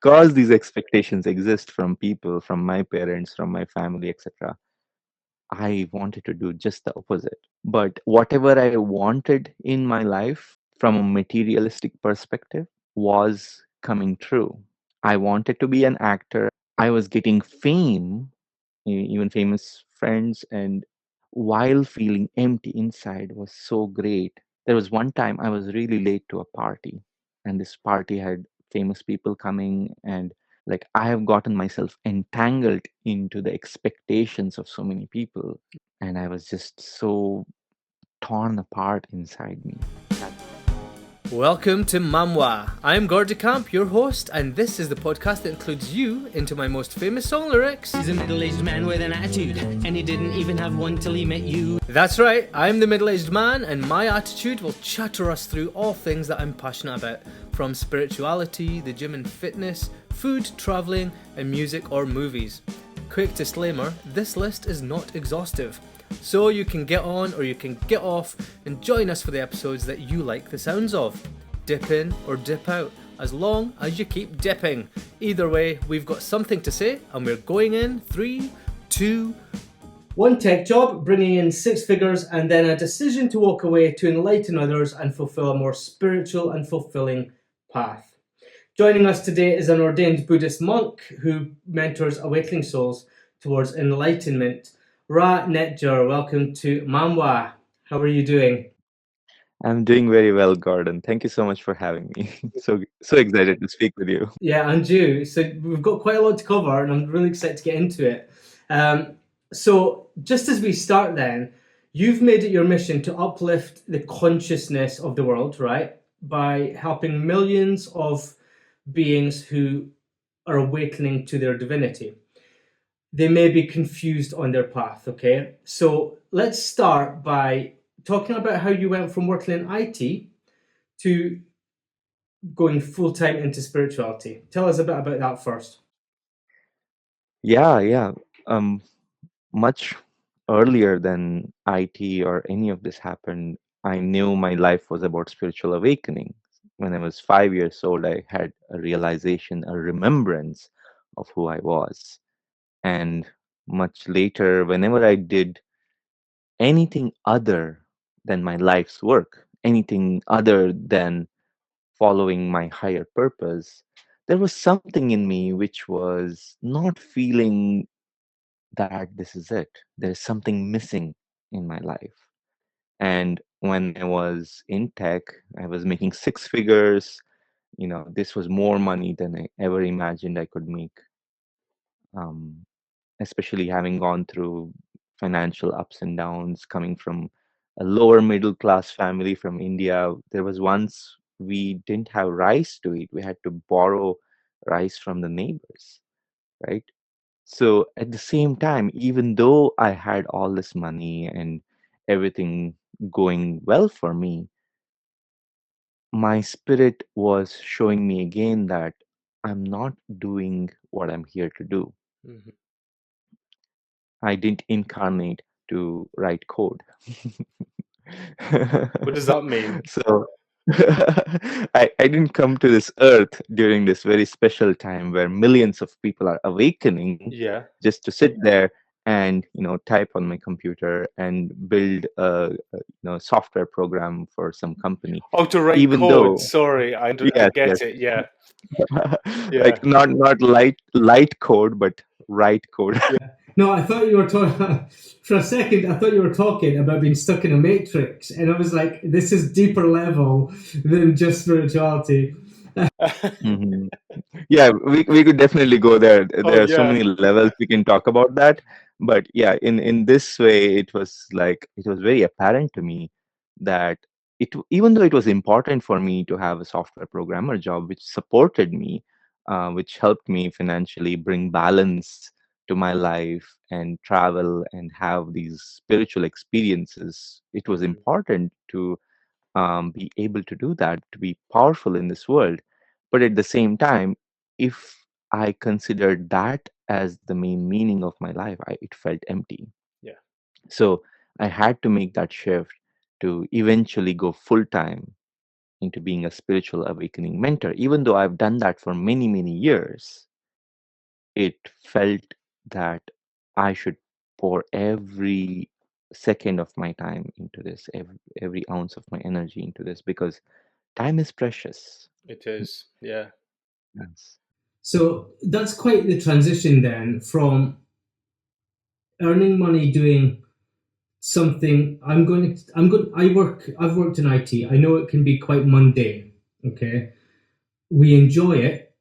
because these expectations exist from people, from my parents, from my family, etc., I wanted to do just the opposite. But whatever I wanted in my life from a materialistic perspective was coming true. I wanted to be an actor. I was getting fame, even famous friends, and while feeling empty inside was so great. There was one time I was really late to a party, and this party had famous people coming, and like I have gotten myself entangled into the expectations of so many people, and I was just so torn apart inside me. Welcome to MAMWAA. I'm Gordy, your host, and this is the podcast that includes you into my most famous song lyrics. He's a middle-aged man with an attitude, and he didn't even have one till he met you. That's right, I'm the middle-aged man, and my attitude will chatter us through all things that I'm passionate about, from spirituality, the gym and fitness, food, travelling, and music or movies. Quick disclaimer, this list is not exhaustive. So you can get on or you can get off and join us for the episodes that you like the sounds of. Dip in or dip out, as long as you keep dipping. Either way, we've got something to say and we're going in 3, 2, 1 tech job, bringing in 6 figures, and then a decision to walk away to enlighten others and fulfill a more spiritual and fulfilling path. Joining us today is an ordained Buddhist monk who mentors awakening souls towards enlightenment. Ra Netjer, welcome to MAMWAA. How are you doing? I'm doing very well, Gordon. Thank you so much for having me. So excited to speak with you. Yeah, and you. So we've got quite a lot to cover, and I'm really excited to get into it. So just as we start then, you've made it your mission to uplift the consciousness of the world, right? By helping millions of beings who are awakening to their divinity. They may be confused on their path, okay? So let's start by talking about how you went from working in IT to going full-time into spirituality. Tell us a bit about that first. Yeah. Um, Much earlier than IT or any of this happened, I knew my life was about spiritual awakening. When I was 5 years old, I had a realization, a remembrance of who I was. And much later, whenever I did anything other than my life's work, anything other than following my higher purpose, there was something in me which was not feeling that this is it. There's something missing in my life. And when I was in tech, I was making 6 figures. This was more money than I ever imagined I could make. Um, Especially having gone through financial ups and downs, coming from a lower middle class family from India. There was once we didn't have rice to eat. We had to borrow rice from the neighbors, right? So at the same time, even though I had all this money and everything going well for me, my spirit was showing me again that I'm not doing what I'm here to do. Mhm. I didn't incarnate to write code. What does that mean? So I didn't come to this earth during this very special time where millions of people are awakening Yeah. just to sit there and type on my computer and build a software program for some company. Oh, to write Even code. though, Sorry, I yes, get yes. it. Yeah, yeah. Like not light code, but write code. No, I thought you were talking for a second. I thought you were talking about being stuck in a matrix, and I was like, "This is deeper level than just spirituality." Mhm. Yeah, we could definitely go there. Oh There are so yeah. many levels we can talk about that. But yeah, in this way, it was very apparent to me that even though it was important for me to have a software programmer job, which supported me, which helped me financially bring balance to my life and travel and have these spiritual experiences, it was important to be able to do that, to be powerful in this world. But at the same time, if I considered that as the main meaning of my life, it felt empty. Yeah. So I had to make that shift to eventually go full time into being a spiritual awakening mentor. Even though I've done that for many, many years, it felt that I should pour every second of my time into this, every ounce of my energy into this, because time is precious. It is, yeah. Yes. So that's quite the transition then from earning money doing something. I've worked in IT. I know it can be quite mundane. Okay. We enjoy it,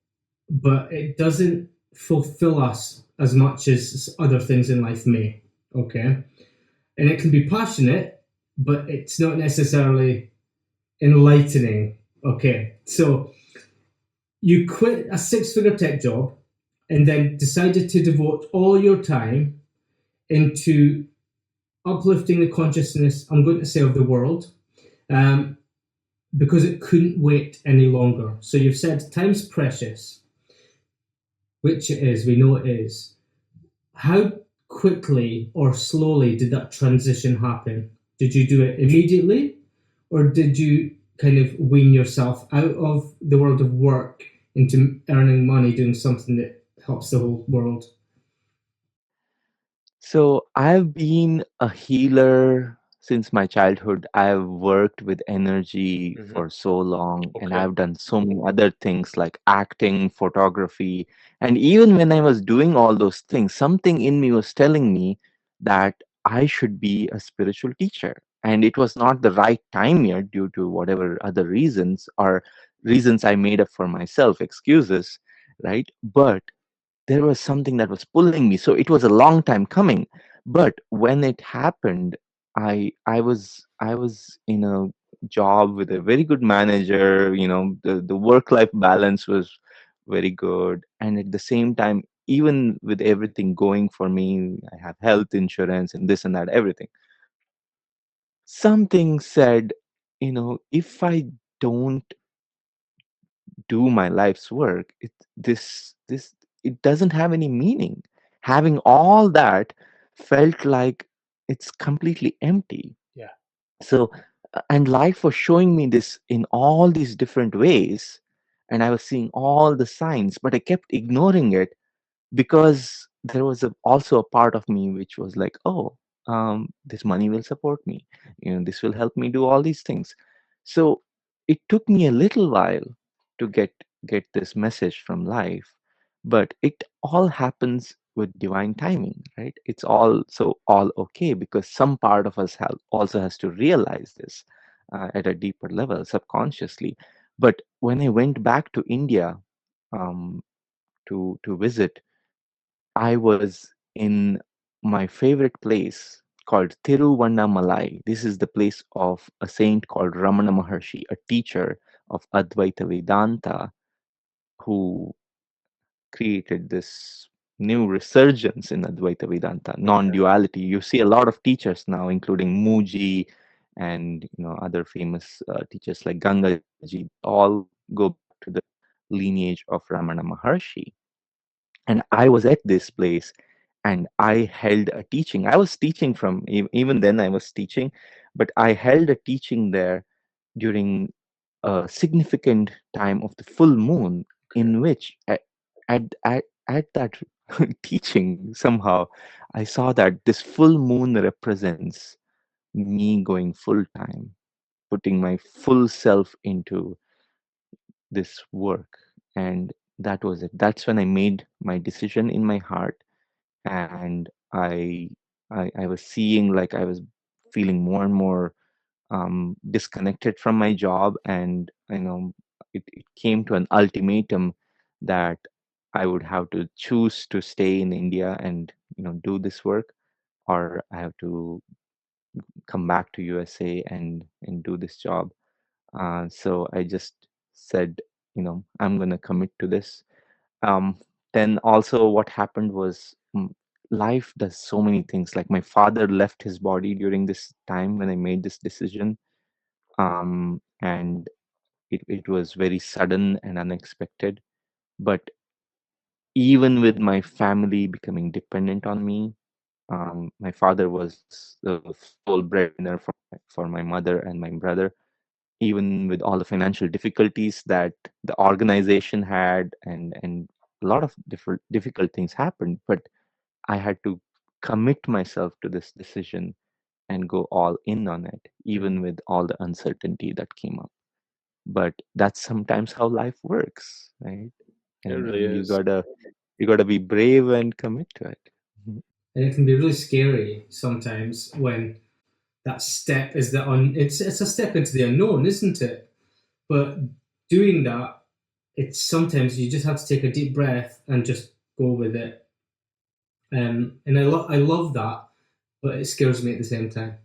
but it doesn't fulfill us as much as other things in life may. Okay. And it can be passionate, but it's not necessarily enlightening. Okay. So you quit a six-figure tech job and then decided to devote all your time into uplifting the consciousness, I'm going to say, of the world, um, because it couldn't wait any longer. So you've said time's precious, which it is, we know it is. How quickly or slowly did that transition happen? Did you do it immediately, or did you kind of wean yourself out of the world of work into earning money doing something that helps the whole world? So I've been a healer since my childhood. I've worked with energy Mm-hmm. for so long, and Okay. I've done so many other things like acting, photography. And even when I was doing all those things, something in me was telling me that I should be a spiritual teacher. And it was not the right time yet due to whatever other reasons or reasons I made up for myself, excuses, right? But there was something that was pulling me, so it was a long time coming. But when it happened, I was in a job with a very good manager. The work life balance was very good, and at the same time, even with everything going for me, I have health insurance and this and that, everything. Something said, if I don't do my life's work, it doesn't have any meaning. Having all that felt like it's completely empty. Yeah. So and life was showing me this in all these different ways, and I was seeing all the signs, but I kept ignoring it because there was also a part of me which was like, oh, this money will support me, this will help me do all these things. So it took me a little while to get this message from life, but it all happens with divine timing, right? It's all okay, because some part of us also has to realize this at a deeper level, subconsciously. But when I went back to India, um, to visit, I was in my favorite place called Tiruvannamalai. This is the place of a saint called Ramana Maharshi, a teacher of Advaita Vedanta, who created this new resurgence in Advaita Vedanta, non-duality. You see a lot of teachers now, including Muji and other famous teachers like Gangaji, all go back to the lineage of Ramana Maharshi. And I was at this place, and I held a teaching. I was teaching even then I was teaching, but I held a teaching there during a significant time of the full moon, in which at that teaching, somehow I saw that this full moon represents me going full time, putting my full self into this work. And that was it. That's when I made my decision in my heart. And I was seeing, like, I was feeling more and more disconnected from my job. And it came to an ultimatum that I would have to choose to stay in India and do this work, or I have to come back to USA and do this job. So I just said, I'm going to commit to this. um, then also what happened was, life does so many things. Like, my father left his body during this time when I made this decision. And it was very sudden and unexpected. But even with my family becoming dependent on me, my father was the sole breadwinner for my mother and my brother. even with all the financial difficulties that the organization had, and a lot of different difficult things happened, but I had to commit myself to this decision and go all in on it, even with all the uncertainty that came up. But that's sometimes how life works, right? And you gotta be brave and commit to it. Mhm. And it can be really scary sometimes when that step is it's a step into the unknown, isn't it? But doing that, it's sometimes you just have to take a deep breath and just go with it. And I love that, but it scares me at the same time.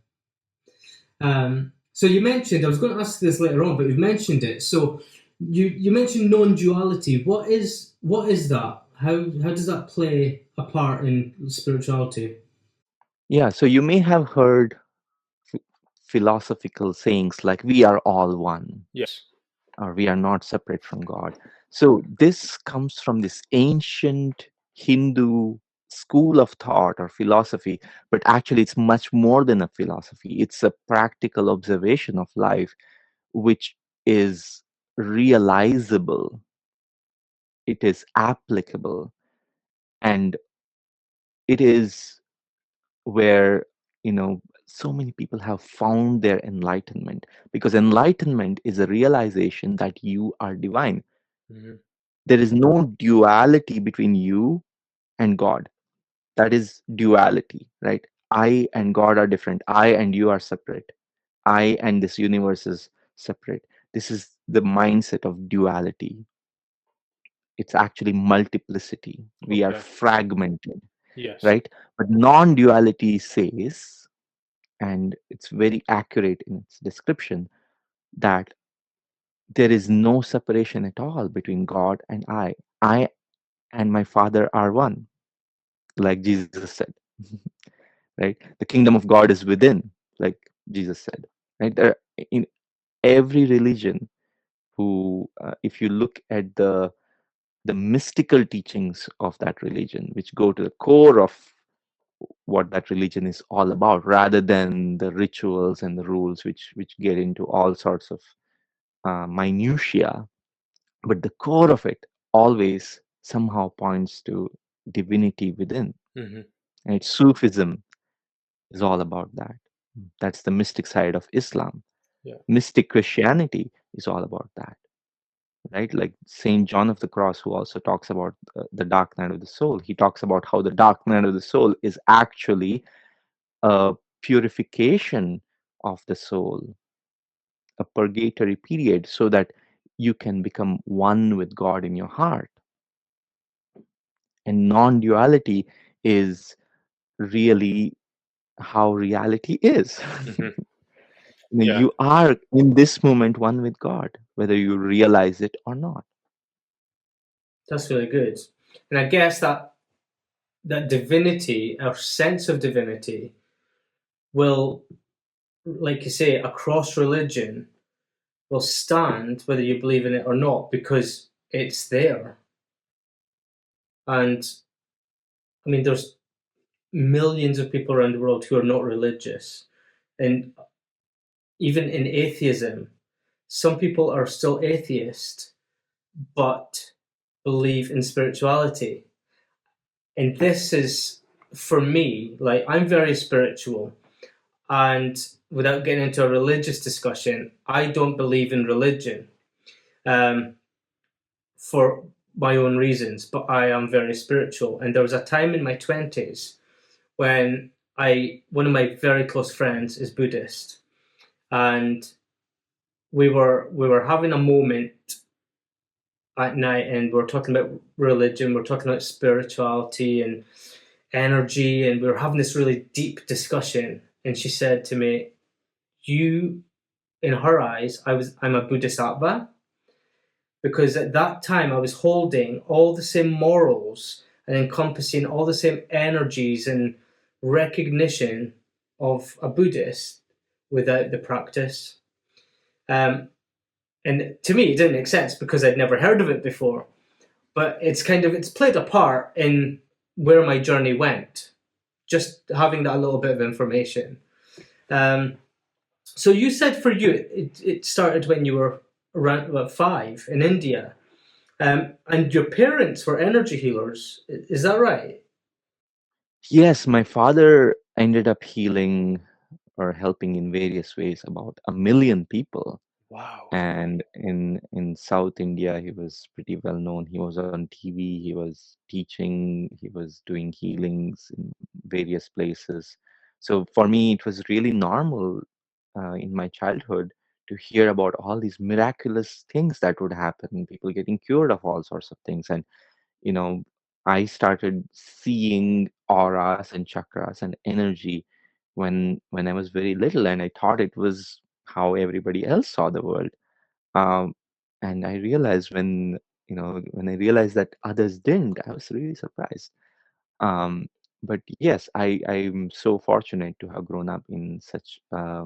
So you mentioned, I was going to ask this later on, but you've mentioned it. So you mentioned non-duality. What is that? How does that play a part in spirituality? Yeah, so you may have heard ph- philosophical sayings like we are all one, or we are not separate from God. So this comes from this ancient Hindu school of thought or philosophy, but actually it's much more than a philosophy. It's a practical observation of life, which is realizable, it is applicable, and it is where, so many people have found their enlightenment, because enlightenment is a realization that you are divine. There is no duality between you and God. That is duality, right? I and God are different. I and you are separate. I and this universe is separate. This is the mindset of duality. It's actually multiplicity. We are fragmented, right? But non duality says, and it's very accurate in its description, that there is no separation at all between God and I. I and my Father are one, like Jesus said. Right? The kingdom of God is within, like Jesus said. Right? In every religion, if you look at the mystical teachings of that religion, which go to the core of what that religion is all about, rather than the rituals and the rules, which get into all sorts of minutia, but the core of it always somehow points to divinity within. And Sufism is all about that. That's the mystic side of Islam. Mystic Christianity is all about that, right? Like Saint John of the Cross, who also talks about the dark night of the soul. He talks about how the dark night of the soul is actually a purification of the soul, a purgatory period, so that you can become one with God in your heart. And non duality is really how reality is. You are in this moment one with God, whether you realize it or not. That's really good. And I guess that divinity, our sense of divinity, will, like you say, across religion, will stand whether you believe in it or not, because it's there. And I mean, there's millions of people around the world who are not religious. And even in atheism, some people are still atheist, but believe in spirituality. And this is, for me, like, I'm very spiritual. And without getting into a religious discussion, I don't believe in religion um, for my own reasons, but I am very spiritual. And there was a time in my 20s when one of my very close friends is Buddhist, and we were having a moment at night, and we were talking about religion, we are talking about spirituality and energy, and we were having this really deep discussion. And she said to me, "You, in her eyes, I'm a Bodhisattva, because at that time I was holding all the same morals and encompassing all the same energies and recognition of a Buddhist without the practice." And to me, it didn't make sense because I'd never heard of it before. But it's played a part in where my journey went, just having that little bit of information. Um, So you said for you it started when you were around 5 in India, and your parents were energy healers. Is that right? Yes, my father ended up healing or helping in various ways about 1 million people. Wow. And in South India, he was pretty well known. He was on TV, he was teaching, he was doing healings in various places. So for me, it was really normal in my childhood to hear about all these miraculous things that would happen, people getting cured of all sorts of things. And you know, I started seeing auras and chakras and energy when I was very little, and I thought it was how everybody else saw the world. Um, and I realized when I realized that others didn't, I was really surprised. Um, but yes, I'm so fortunate to have grown up in such a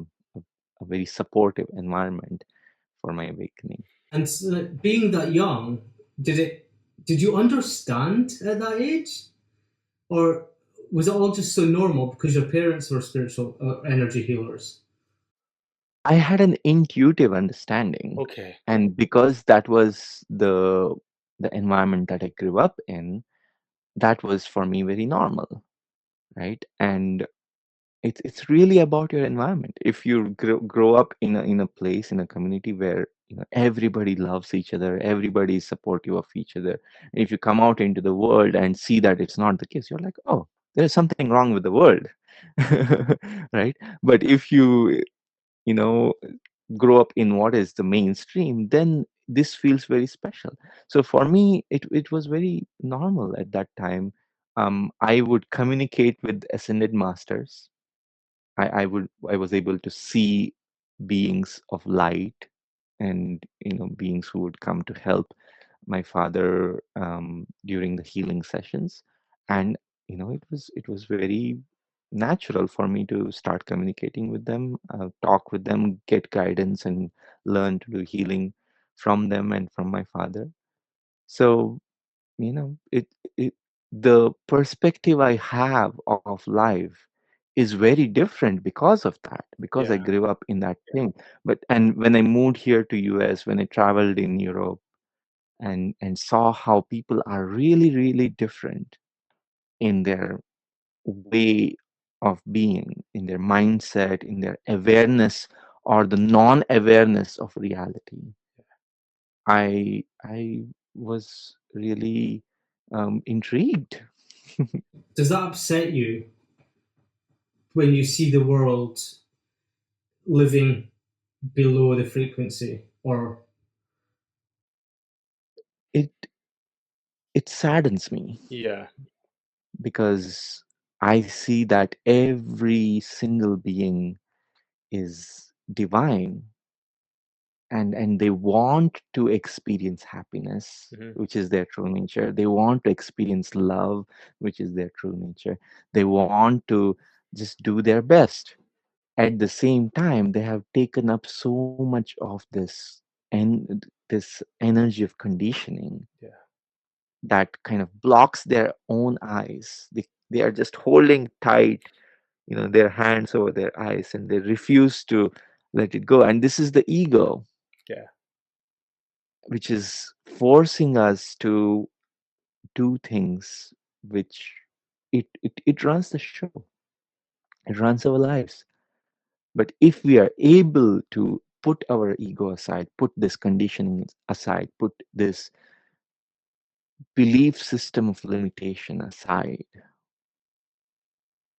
very supportive environment for my awakening. And so, being that young, did it? Did you understand at that age, or was it all just so normal because your parents were spiritual energy healers? I had an intuitive understanding, Okay. and because that was the environment that I grew up in, that was for me very normal, right? And it's really about your environment. If you grow up in a place, in a community where everybody loves each other, everybody is supportive of each other, and if you come out into the world and see that it's not the case, you're like, oh, there's something wrong with the world. Right? But if you know grow up in what is the mainstream, then this feels very special. So for me, it was very normal at that time. I would communicate with ascended masters. I was able to see beings of light, and beings who would come to help my father during the healing sessions. And it was very natural for me to start communicating with them, talk with them, get guidance, and learn to do healing from them and from my father. So it the perspective I have of life is very different because of that, because I Yeah. grew up in that thing. And when I moved here to US, when I traveled in Europe and saw how people are really, really different in their way of being, in their mindset, in their awareness or the non-awareness of reality, I was really intrigued. Does that upset you when you see the world living below the frequency? Or It it saddens me yeah. because I see that every single being is divine, and they want to experience happiness, Hmm. which is their true nature. They want to experience love, which is their true nature. They want to just do their best. At the same time, they have taken up so much of this energy of conditioning Yeah. that kind of blocks their own eyes. They are just holding tight, their hands over their eyes, and they refuse to let it go. And this is the ego, Yeah. which is forcing us to do things which it runs the show. It runs our lives. But if we are able to put our ego aside, put this conditioning aside, put this belief system of limitation aside,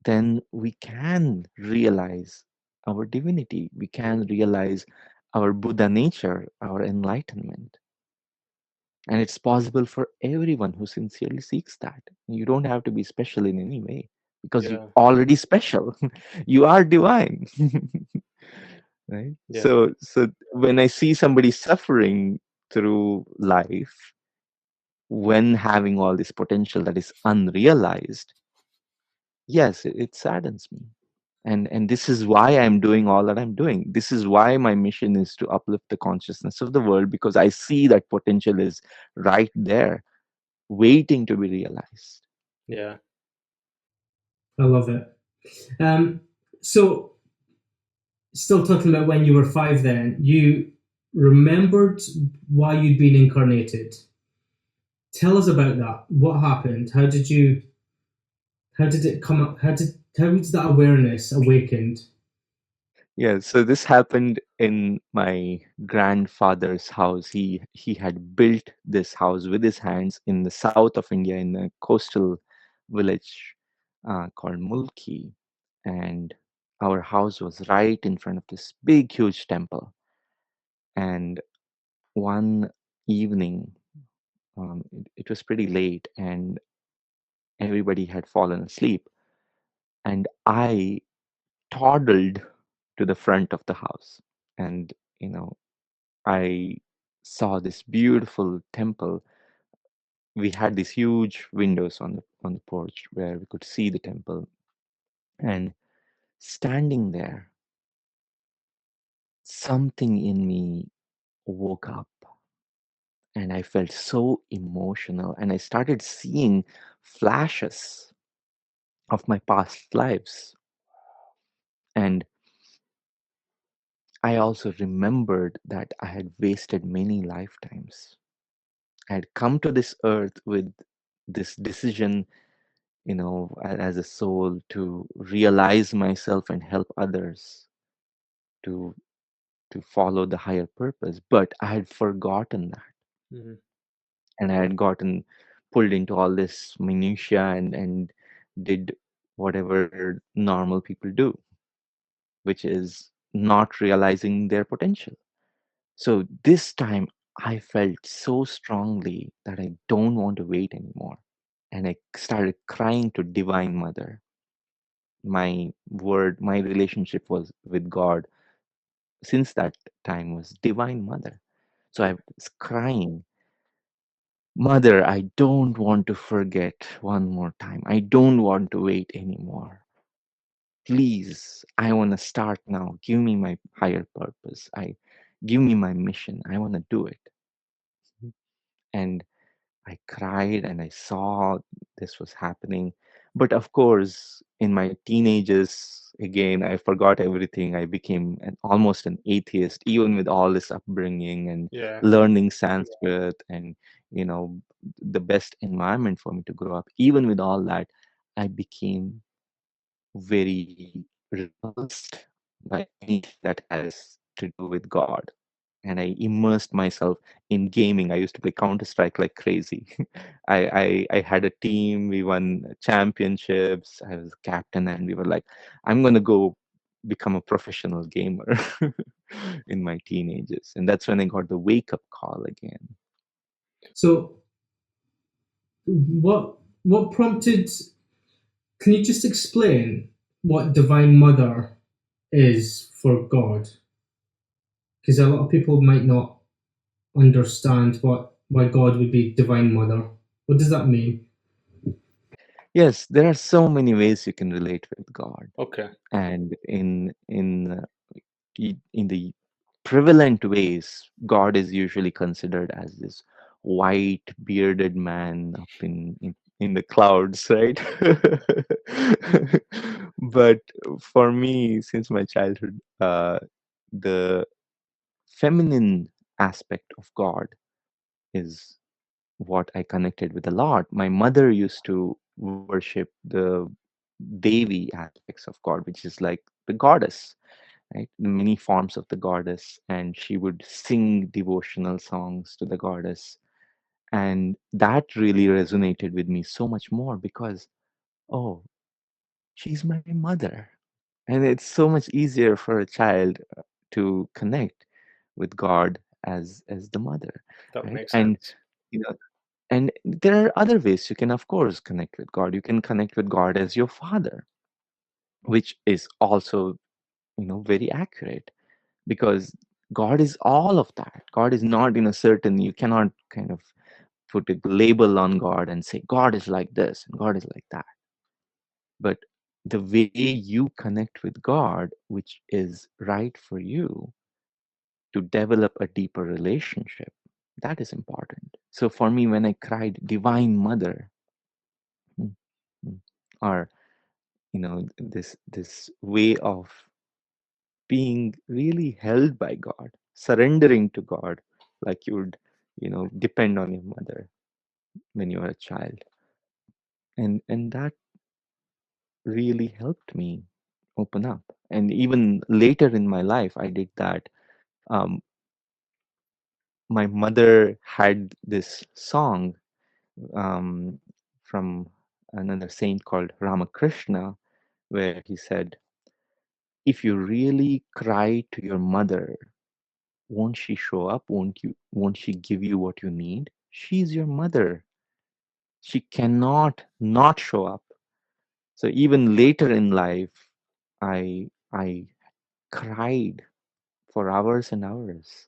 then we can realize our divinity. We can realize our Buddha nature, our enlightenment. And it's possible for everyone who sincerely seeks that. You don't have to be special in any way because you're Yeah. already special. You are divine. Right? Yeah. So when I see somebody suffering through life, when having all this potential that is unrealized, yes, it saddens me. And this is why I'm doing all that I'm doing. This is why my mission is to uplift the consciousness of the world, because I see that potential is right there waiting to be realized. Yeah. I love it. Um, so still talking about when you were 5, then you remembered why you'd been incarnated. Tell us about that. What happened? How did you? How did it come up? How was that awareness awakened? Yeah, so this happened in my grandfather's house. He had built this house with his hands in the south of India, in a coastal village called Mulki, and our house was right in front of this big, huge temple. And one evening, it was pretty late, and everybody had fallen asleep, and I toddled to the front of the house, and you know I saw this beautiful temple. We had these huge windows on the porch where we could see the temple. And standing there, something in me woke up, and I felt so emotional, and I started seeing flashes of my past lives. And I also remembered that I had wasted many lifetimes. I had come to this earth with this decision, as a soul, to realize myself and help others to follow the higher purpose. But I had forgotten that, Mhm. and I had gotten pulled into all this minutia, and did whatever normal people do, which is not realizing their potential. So this time I felt so strongly that I don't want to wait anymore. And I started crying to Divine Mother. My relationship was with God since that time was Divine Mother. So I was crying, Mother, I don't want to forget one more time. I don't want to wait anymore. Please, I want to start now. Give me my higher purpose. Give me my mission. I want to do it. And I cried and I saw this was happening. But of course, in my teenagers, again, I forgot everything. I became almost an atheist, even with all this upbringing and Yeah. learning Sanskrit and, you know, the best environment for me to grow up. Even with all that, I became very repulsed by anything that has to do with God. And I immersed myself in gaming. I used to play Counter Strike like crazy. I had a team. We won championships. I was captain, and we were like, I'm gonna go become a professional gamer in my teenagers. And that's when I got the wake up call again. So, what prompted? Can you just explain what Divine Mother is for God? Because a lot of people might not understand why God would be Divine Mother. What does that mean? Yes, there are so many ways you can relate with God, Okay. and in the prevalent ways, God is usually considered as this white bearded man up in the clouds, right? But for me, since my childhood, the feminine aspect of God is what I connected with a lot. My mother used to worship the Devi aspects of God, which is like the goddess, right? The many forms of the goddess, and she would sing devotional songs to the goddess. And that really resonated with me so much more because, oh, she's my mother. And it's so much easier for a child to connect with God as the mother, That right? makes And sense. you know, and there are other ways you can, of course, connect with God. You can connect with God as your father, which is also, very accurate, because God is all of that. God is not in a certain, you cannot kind of put a label on God and say, God is like this and God is like that. But the way you connect with God, which is right for you to develop a deeper relationship, that is important. So for me, when I cried, Divine Mother, mm, mm, or this way of being really held by God, surrendering to God, like you would, depend on your mother when you were a child. And that really helped me open up. And even later in my life, I did that. Um, my mother had this song um, from another saint called Ramakrishna, where he said, "If you really cry to your mother, won't she show up? Won't she give you what you need? She's your mother. She cannot not show up." So even later in life, I cried for hours and hours.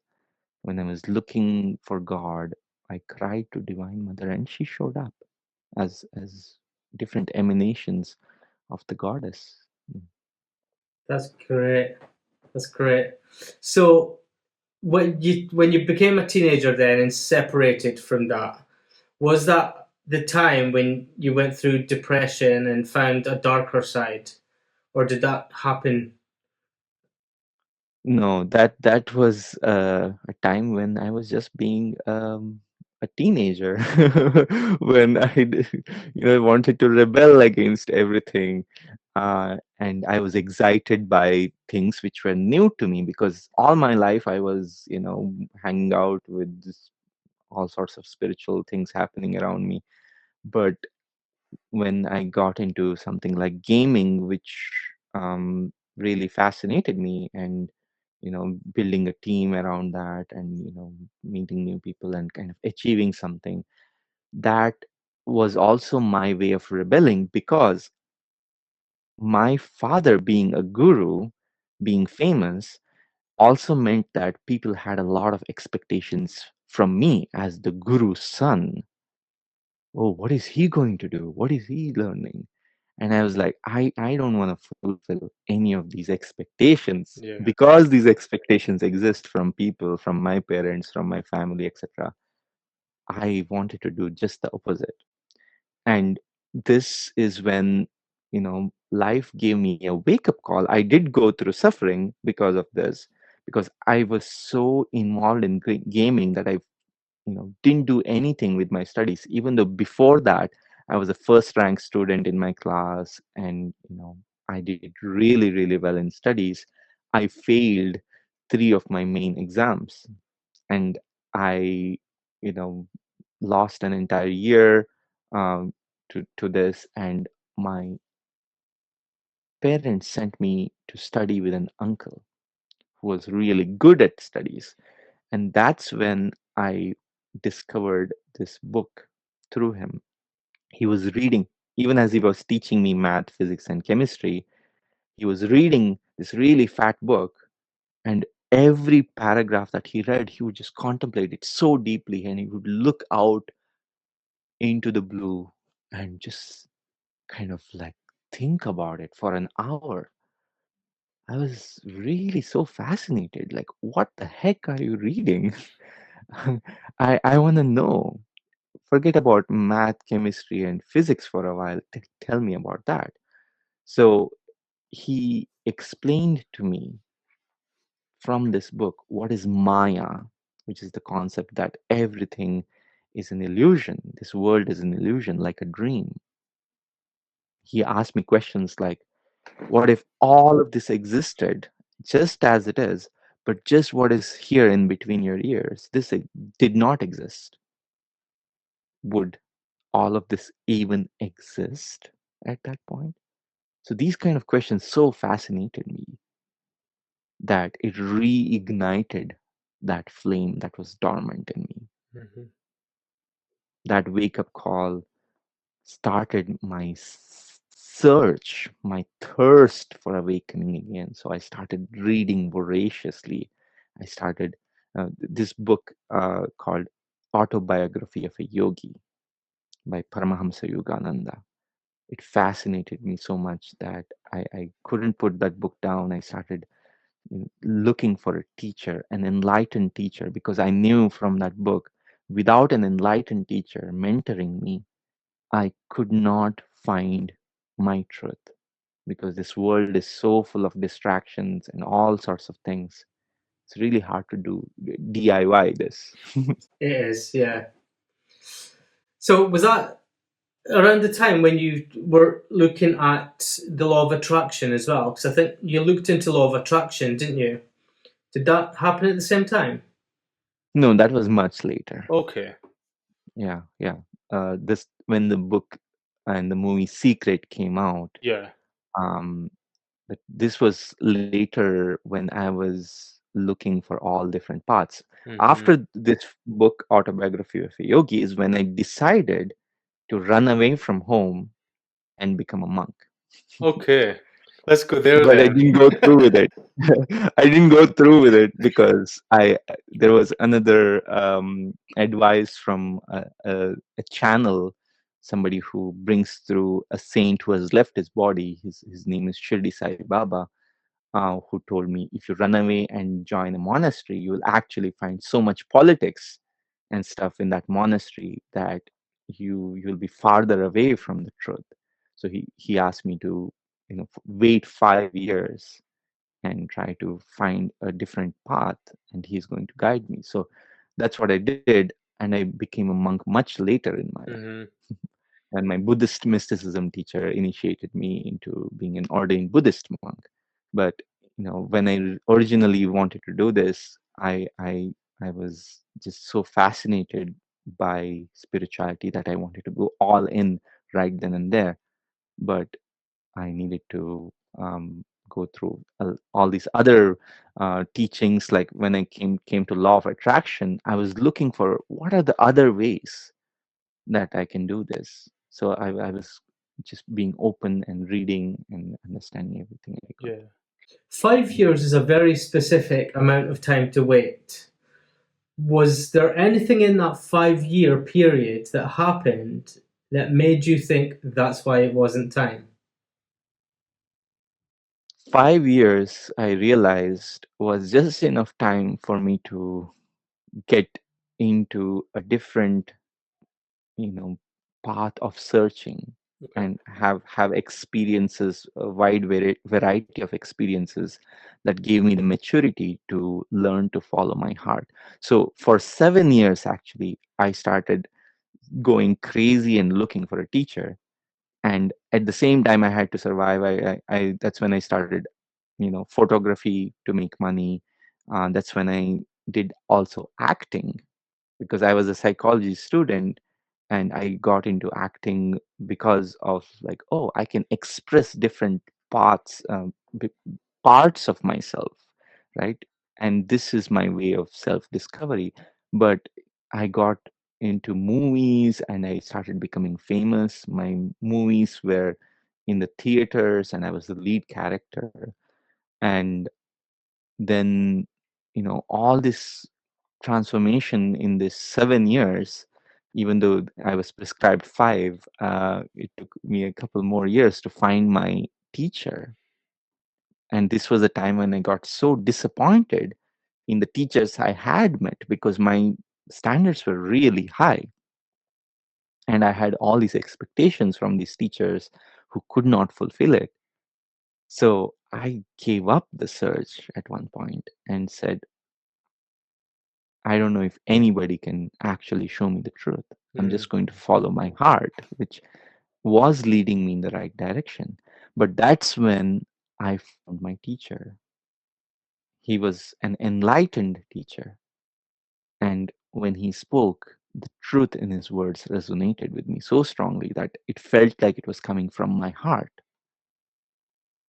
When I was looking for God, I cried to Divine Mother, and she showed up as different emanations of the goddess. That's great. That's great. So when you became a teenager then and separated from that, was that the time when you went through depression and found a darker side, or did that happen? No, that was a time when I was just being a teenager, when wanted to rebel against everything, and I was excited by things which were new to me, because all my life I was, hanging out with all sorts of spiritual things happening around me. But when I got into something like gaming, which really fascinated me, and building a team around that, and meeting new people and kind of achieving something, that was also my way of rebelling, because my father being a guru, being famous, also meant that people had a lot of expectations from me as the guru's son. Oh, what is he going to do? What is he learning? And I was like, I don't want to fulfill any of these expectations, Yeah. because these expectations exist from people, from my parents, from my family, etc. I wanted to do just the opposite. And this is when, life gave me a wake up call. I did go through suffering because of this, because I was so involved in gaming that I didn't do anything with my studies, even though before that I was a first rank student in my class, and I did really, really well in studies. I failed three of my main exams, and I you know lost an entire year to this. And my parents sent me to study with an uncle who was really good at studies. And that's when I discovered this book through him. He was reading, even as he was teaching me math, physics, and chemistry, he was reading this really fat book. And every paragraph that he read, he would just contemplate it so deeply, and he would look out into the blue and just kind of like think about it for an hour. I was really so fascinated. Like, what the heck are you reading? I want to know. Forget about math, chemistry, and physics for a while. Tell me about that. So he explained to me from this book what is Maya, which is the concept that everything is an illusion. This world is an illusion, like a dream. He asked me questions like, what if all of this existed just as it is, but just what is here in between your ears? This did not exist. Would all of this even exist at that point? So these kind of questions so fascinated me that it reignited that flame that was dormant in me. Mhm. That wake up call started my search, my thirst for awakening again. So I started reading voraciously. I started this book called Autobiography of a Yogi by Paramahamsa Yogananda. It fascinated me so much that I couldn't put that book down. I started looking for a teacher, an enlightened teacher, because I knew from that book, without an enlightened teacher mentoring me, I could not find my truth. because this world is so full of distractions and all sorts of things. It's really hard to do DIY this. It is, yeah. So was that around the time when you were looking at the law of attraction as well? Because I think you looked into law of attraction, didn't you? Did that happen at the same time? No, that was much later. Okay. Yeah, yeah. This when the book and the movie Secret came out. Yeah. Um, but this was later when I was looking for all different paths. Mm-hmm. After this book, Autobiography of a Yogi, is when I decided to run away from home and become a monk. Okay. Let's go there But I then. didn't go through with it. I didn't go through with it because I there was another advice from a channel, somebody who brings through a saint who has left his body. His name is Shirdi Sai Baba, who told me if you run away and join a monastery, you will actually find so much politics and stuff in that monastery that you'll be farther away from the truth. So he asked me to wait 5 years and try to find a different path, and he's going to guide me. So that's what I did, and I became a monk much later in my life. Mm-hmm. And my Buddhist mysticism teacher initiated me into being an ordained Buddhist monk. But when I originally wanted to do this, I was just so fascinated by spirituality that I wanted to go all in right then and there. But I needed to go through all these other teachings. Like when I came to law of attraction, I was looking for what are the other ways that I can do this. So I was just being open and reading and understanding everything I could. Yeah. 5 years is a very specific amount of time to wait. Was there anything in that 5 year period that happened that made you think that's why it wasn't time? 5 years, I realized, was just enough time for me to get into a different, you know, path of searching Okay. and have experiences, a wide variety of experiences that gave me the maturity to learn to follow my heart. So for 7 years, actually, I started going crazy and looking for a teacher, and at the same time I had to survive. I That's when I started photography to make money. That's when I did also acting, because I was a psychology student, and I got into acting because of, like, oh, I can express different parts, parts of myself, right? And this is my way of self-discovery. But I got into movies and I started becoming famous. My movies were in the theaters and I was the lead character. And then all this transformation in this 7 years, even though I was prescribed five, it took me a couple more years to find my teacher. And this was a time when I got so disappointed in the teachers I had met, because my standards were really high and I had all these expectations from these teachers who could not fulfill it. So I gave up the search at one point and said, I don't know if anybody can actually show me the truth. I'm Mm. just going to follow my heart, which was leading me in the right direction. But that's when I found my teacher. He was an enlightened teacher. And when he spoke, the truth in his words resonated with me so strongly that it felt like it was coming from my heart.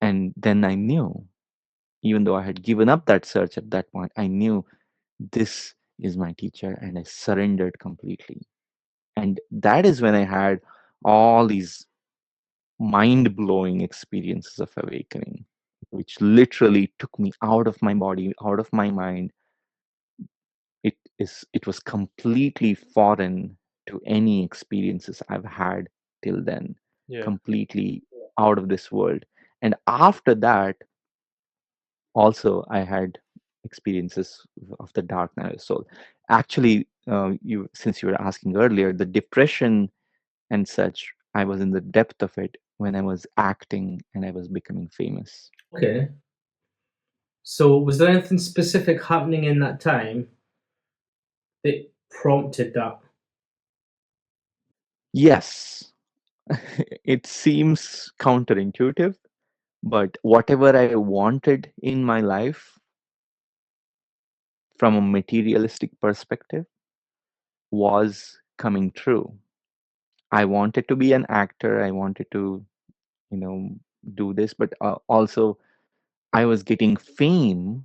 And then I knew, even though I had given up that search at that point, I knew this is my teacher, and I surrendered completely. And that is when I had all these mind blowing experiences of awakening, which literally took me out of my body, out of my mind. It was completely foreign to any experiences I've had till then, Yeah. completely out of this world. And after that, also I had experiences of the dark night of the soul. Actually, since you were asking earlier, the depression and such, I was in the depth of it when I was acting and I was becoming famous. Okay. So, was there anything specific happening in that time that prompted that? Yes, it seems counterintuitive, but whatever I wanted in my life from a materialistic perspective was coming true. I wanted to be an actor. I wanted to, you know, do this, but also I was getting fame.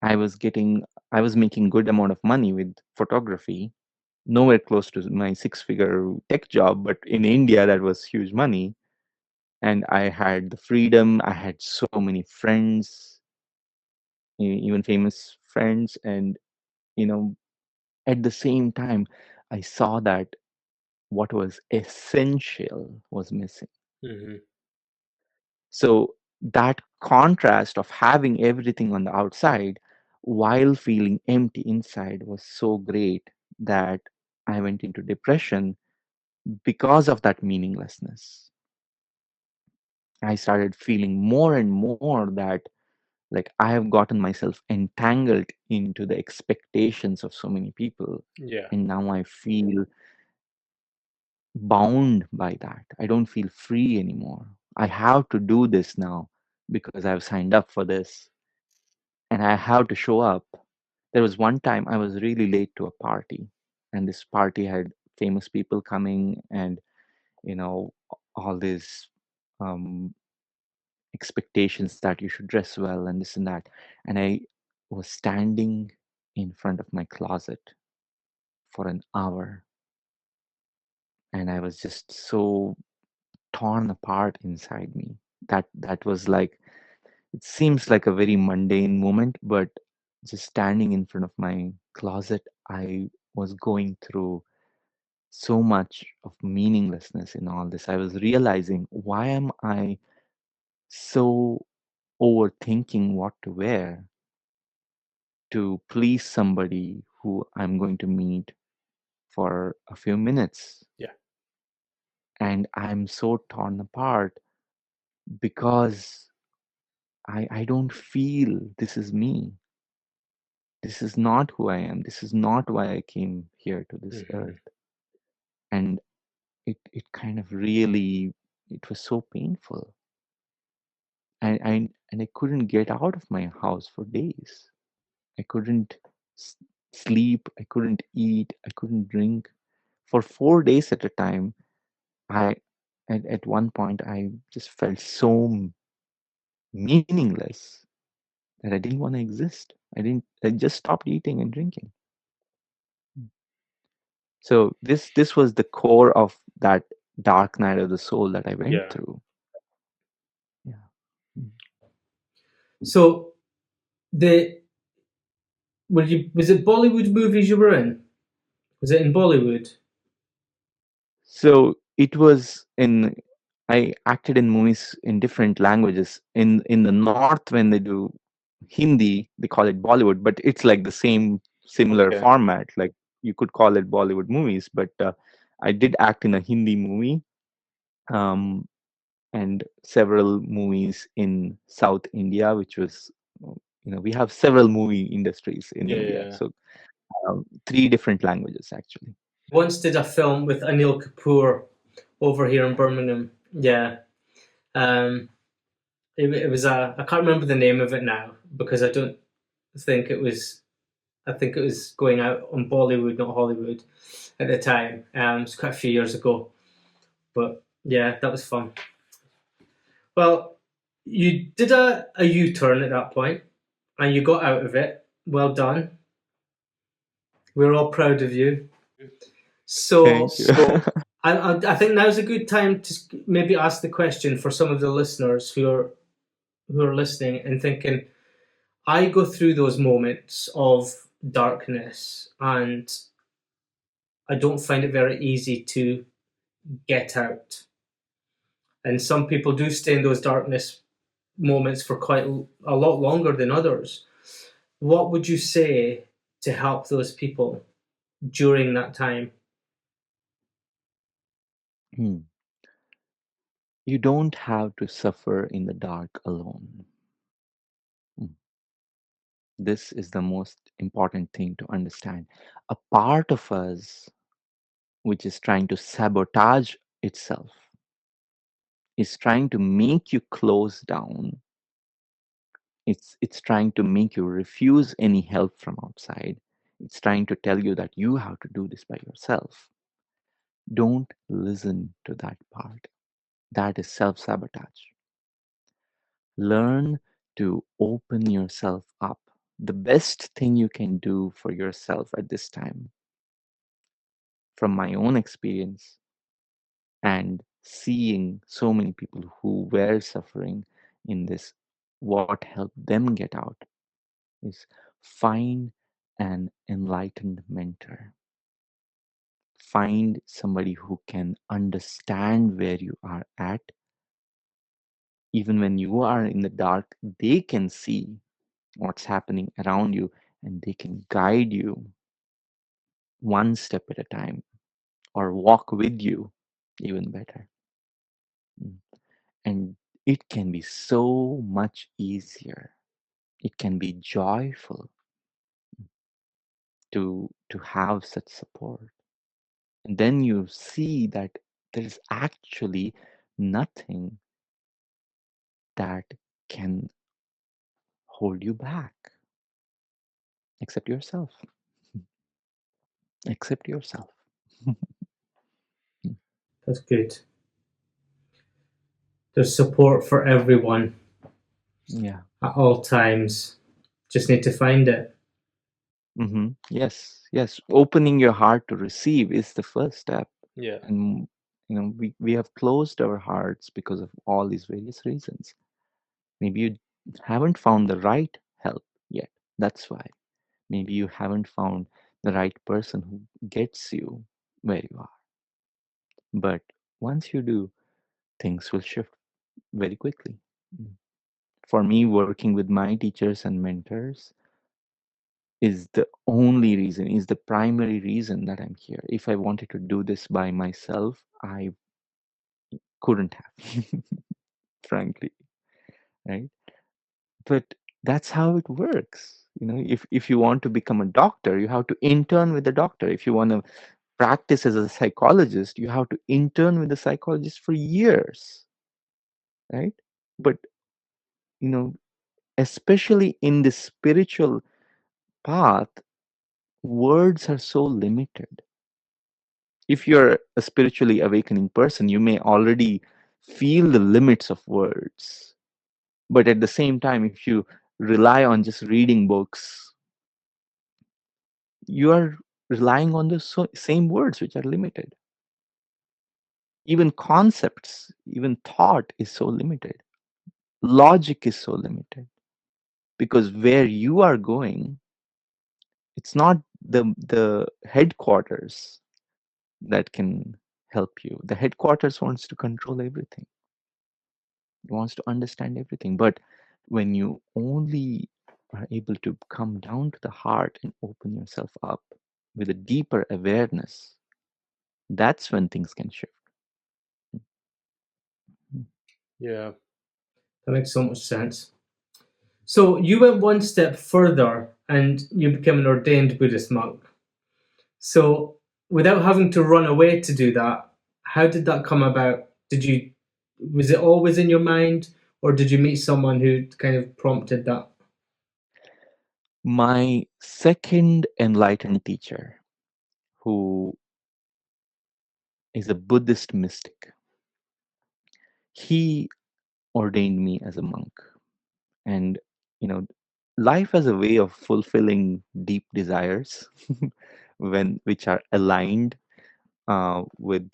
I was getting, I was making good amount of money with photography. Nowhere close to my six-figure tech job, but in India that was huge money. And I had the freedom. I had so many friends, even famous friends, and you know, at the same time, I saw that what was essential was missing. Mm-hmm. So that contrast of having everything on the outside while feeling empty inside was so great that I went into depression because of that meaninglessness. I started feeling more and more that like I have gotten myself entangled into the expectations of so many people. Yeah. And now I feel bound by that. I don't feel free anymore. I have to do this now because I've signed up for this and I have to show up. There was one time I was really late to a party, and this party had famous people coming, and you know, all these um, expectations that you should dress well and this and that. And I was standing in front of my closet for an hour, and I was just so torn apart inside me. That was like, it seems like a very mundane moment, but just standing in front of my closet, I was going through so much of meaninglessness in all this. I was realizing, why am I so overthinking what to wear to please somebody who I'm going to meet for a few minutes? Yeah. And I'm so torn apart because I don't feel this is me. This is not who I am. This is not why I came here to this Mm-hmm. earth. And it kind of really, it was so painful. And I couldn't get out of my house for days. I couldn't s- sleep. I couldn't eat. I couldn't drink for 4 days at a time. I at one point I just felt so meaningless that I didn't want to exist. I just stopped eating and drinking. So this was the core of that dark night of the soul that I went Yeah. through. Yeah. Mm. So, the was it Bollywood movies you were in? Was it in Bollywood? So it was in, I acted in movies in different languages. In the north, when they do Hindi, they call it Bollywood, but it's like the same similar Okay. format. Like you could call it Bollywood movies, but I did act in a Hindi movie, um, and several movies in South India, which was, we have several movie industries in India. Yeah. So three different languages actually. Once did a film with Anil Kapoor over here in Birmingham. Yeah. Um, it was I can't remember the name of it now because I don't think it was. I think it was going out on Bollywood, not Hollywood, at the time. It's quite a few years ago, but yeah, that was fun. Well, you did a U-turn at that point, and you got out of it. Well done. We're all proud of you. So, Thank you. I think now's a good time to maybe ask the question for some of the listeners who are listening and thinking, I go through those moments of darkness and I don't find it very easy to get out. And some people do stay in those darkness moments for quite a lot longer than others. What would you say to help those people during that time? Hmm. You don't have to suffer in the dark alone. Mm. This is the most important thing to understand. A part of us which is trying to sabotage itself is trying to make you close down. It's trying to make you refuse any help from outside. It's trying to tell you that you have to do this by yourself. Don't listen to that part. That is self-sabotage. Learn to open yourself up. The best thing you can do for yourself at this time, from my own experience and seeing so many people who were suffering in this, what helped them get out is find an enlightened mentor. Find somebody who can understand where you are at. Even when you are in the dark, they can see what's happening around you and they can guide you one step at a time or walk with you even better. Mm. And it can be so much easier. It can be joyful to have such support. And then you see that there is actually nothing that can hold you back except yourself. Except yourself. That's good. There's support for everyone Yeah. at all times. Just need to find it. Yes, yes. Opening your heart to receive is the first step. Yeah. And we have closed our hearts because of all these various reasons. Maybe you haven't found the right help yet. That's why. Maybe you haven't found the right person who gets you where you are. But once you do, things will shift very quickly. Mm. For me, working with my teachers and mentors is the only reason, is the primary reason that I'm here. If I wanted to do this by myself, I couldn't have, frankly, right? But that's how it works. If you want to become a doctor, you have to intern with the doctor. If you want to practice as a psychologist, you have to intern with the psychologist for years, right? But you know, especially in the spiritual path, words are so limited. If you're a spiritually awakening person, you may already feel the limits of words. But at the same time, if you rely on just reading books, you are relying on the same words which are limited. Even concepts, even thought is so limited. Logic is so limited. Because where you are going, it's not the headquarters that can help you. The headquarters wants to control everything. It wants to understand everything. But when you only are able to come down to the heart and open yourself up with a deeper awareness, that's when things can shift. Yeah. That makes so much sense. So you went one step further and you became an ordained Buddhist monk. So without having to run away to do that, how did that come about? Was it always in your mind, or did you meet someone who kind of prompted that? My second enlightened teacher, who is a Buddhist mystic, he ordained me as a monk. And, you know, life has a way of fulfilling deep desires which are aligned with,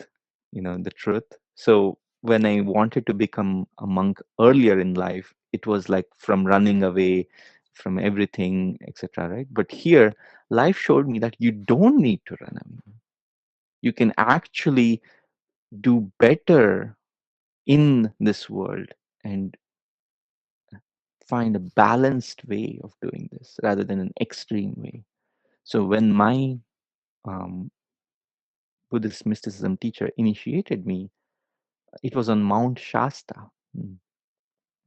the truth. So when I wanted to become a monk earlier in life, it was like from running away from everything, etc. Right? But here, life showed me that you don't need to run away. You can actually do better in this world and find a balanced way of doing this rather than an extreme way. So when my um, Buddhist mysticism teacher initiated me, It was on Mount Shasta. Mm,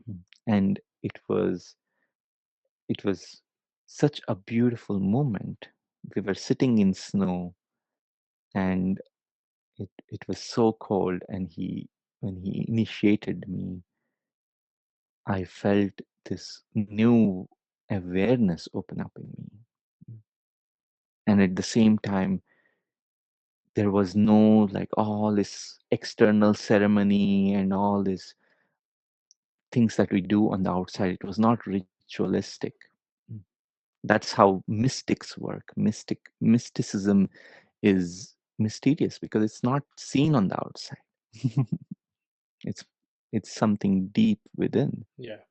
mm. And it was such a beautiful moment. We were sitting in snow, and it was so cold, and he when he initiated me, I felt this new awareness open up in me. And at the same time, there was no like all this external ceremony and all these things that we do on the outside. It was not ritualistic. Mm. That's how mystics work. Mysticism is mysterious because it's not seen on the outside. it's it's something deep within. Yeah.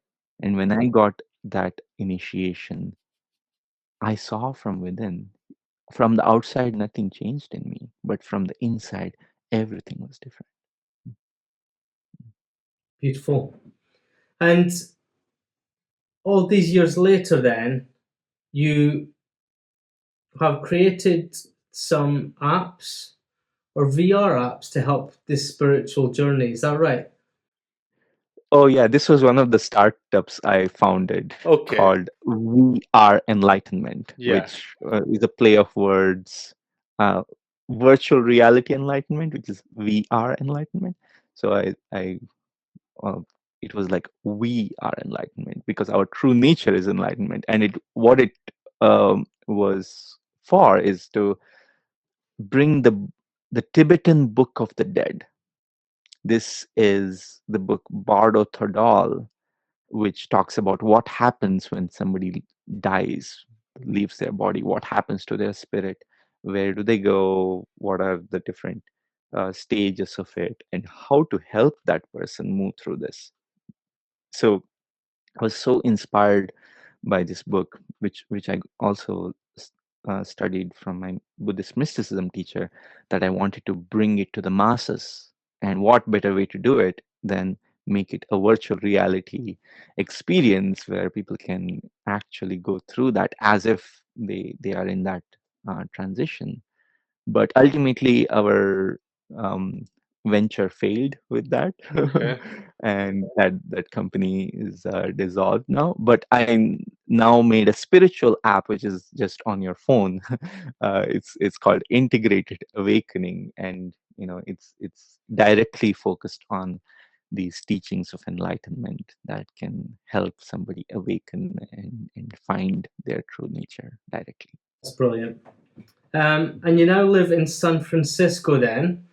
And when I got that initiation, I saw from within. From the outside, nothing changed in me, but from the inside, everything was different. Beautiful. And all these years later, then, you have created some apps or VR apps to help this spiritual journey. Is that right? Oh yeah, this was one of the startups I founded Okay. called We Are Enlightenment, Yeah. which is a play of words, uh, virtual reality enlightenment, which is VR enlightenment. So uh, it was like we are enlightenment because our true nature is enlightenment, and what it was for is to bring the Tibetan Book of the Dead. This is the book Bardo Thodol, which talks about what happens when somebody dies, leaves their body, what happens to their spirit, where do they go, what are the different stages of it, and how to help that person move through this. So I was so inspired by this book, which I also studied from my Buddhist mysticism teacher, that I wanted to bring it to the masses. And what better way to do it than make it a virtual reality experience where people can actually go through that as if they are in that transition. But ultimately, our um, venture failed with that, Okay. and that company is dissolved now. But I now made a spiritual app which is just on your phone. It's called Integrated Awakening, and it's directly focused on these teachings of enlightenment that can help somebody awaken and find their true nature directly. That's brilliant. And you now live in San Francisco, then.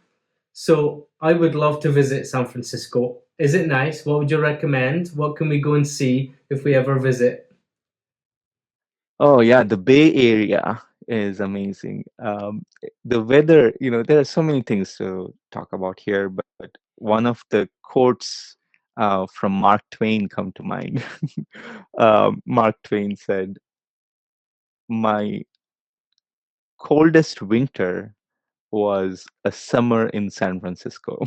So I would love to visit San Francisco. Is it nice? What would you recommend? What can we go and see if we ever visit? Oh yeah, the Bay Area is amazing. The weather, there are so many things to talk about here, but one of the quotes from Mark Twain come to mind. Mark Twain said, "My coldest winter was a summer in San Francisco."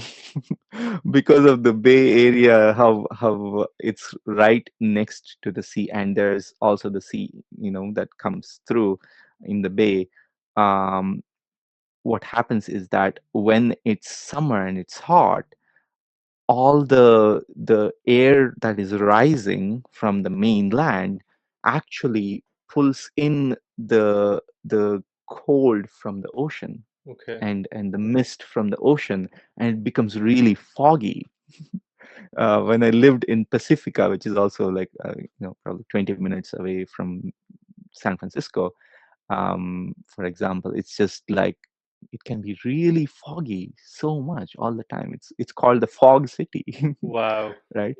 Because of the Bay Area, how it's right next to the sea, and there's also the sea, that comes through in the bay. Um, what happens is that when it's summer and it's hot, all the air that is rising from the mainland actually pulls in the cold from the ocean, Okay. and the mist from the ocean, and it becomes really foggy. When I lived in Pacifica, which is also like probably 20 minutes away from San Francisco, for example, it's just like it can be really foggy so much all the time. It's called the fog city. Wow. Right?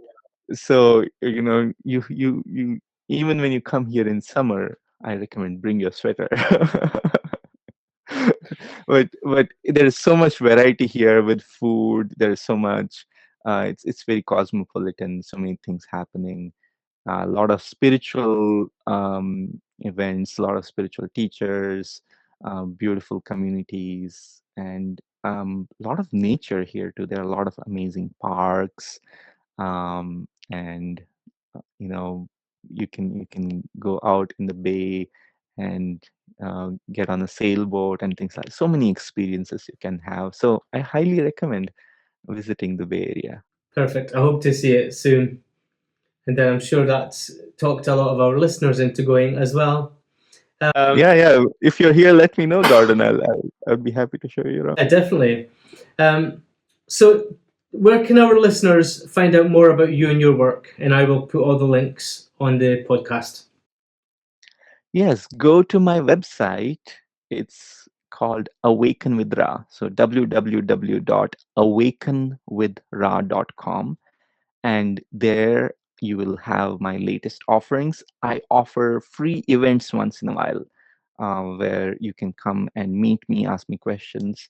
So you even when you come here in summer, I recommend bring your sweater. But there is so much variety here with food. There is so much. It's very cosmopolitan. So many things happening. A lot of spiritual events. A lot of spiritual teachers. Beautiful communities, and a lot of nature here too. There are a lot of amazing parks, and you know you can go out in the bay and get on a sailboat and things like so many experiences you can have. So I highly recommend visiting the Bay Area. Perfect. I hope to see it soon. And then I'm sure that's talked a lot of our listeners into going as well. Yeah. If you're here, let me know, Gordon. I'll be happy to show you around. Yeah, definitely. So where can our listeners find out more about you and your work? And I will put all the links on the podcast. Yes, go to my website. It's called Awaken with Ra. So www.awakenwithra.com. And there you will have my latest offerings. I offer free events once in a while where you can come and meet me, ask me questions.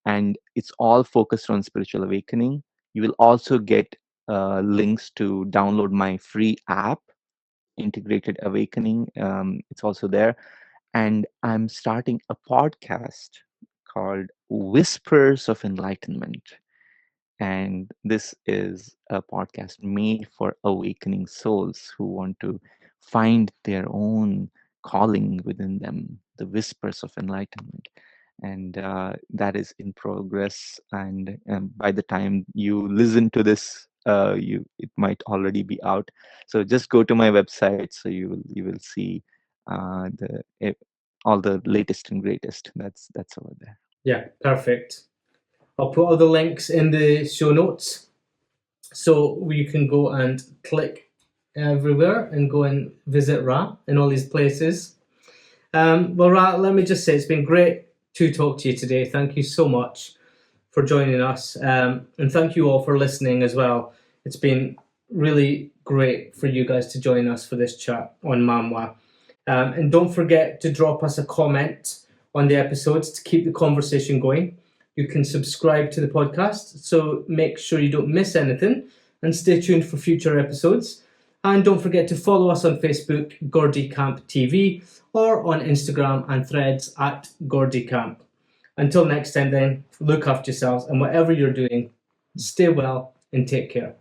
And it's all focused on spiritual awakening. You will also get links to download my free app, Integrated Awakening. It's also there. And I'm starting a podcast called Whispers of Enlightenment. And this is a podcast made for awakening souls who want to find their own calling within them, the whispers of enlightenment. And that is in progress. And by the time you listen to this, it might already be out. So just go to my website, so you will see all the latest and greatest. That's over there. Yeah, perfect. I'll put all the links in the show notes, so you can go and click everywhere and go and visit Ra in all these places. Well, Ra, let me just say it's been great to talk to you today. Thank you so much for joining us, and thank you all for listening as well. It's been really great for you guys to join us for this chat on MAMWAA. And don't forget to drop us a comment on the episodes to keep the conversation going. You can subscribe to the podcast, so make sure you don't miss anything, and stay tuned for future episodes. And don't forget to follow us on Facebook, Gordy Camp TV, or on Instagram and Threads at Gordy Camp. Until next time then, look after yourselves, and whatever you're doing, stay well and take care.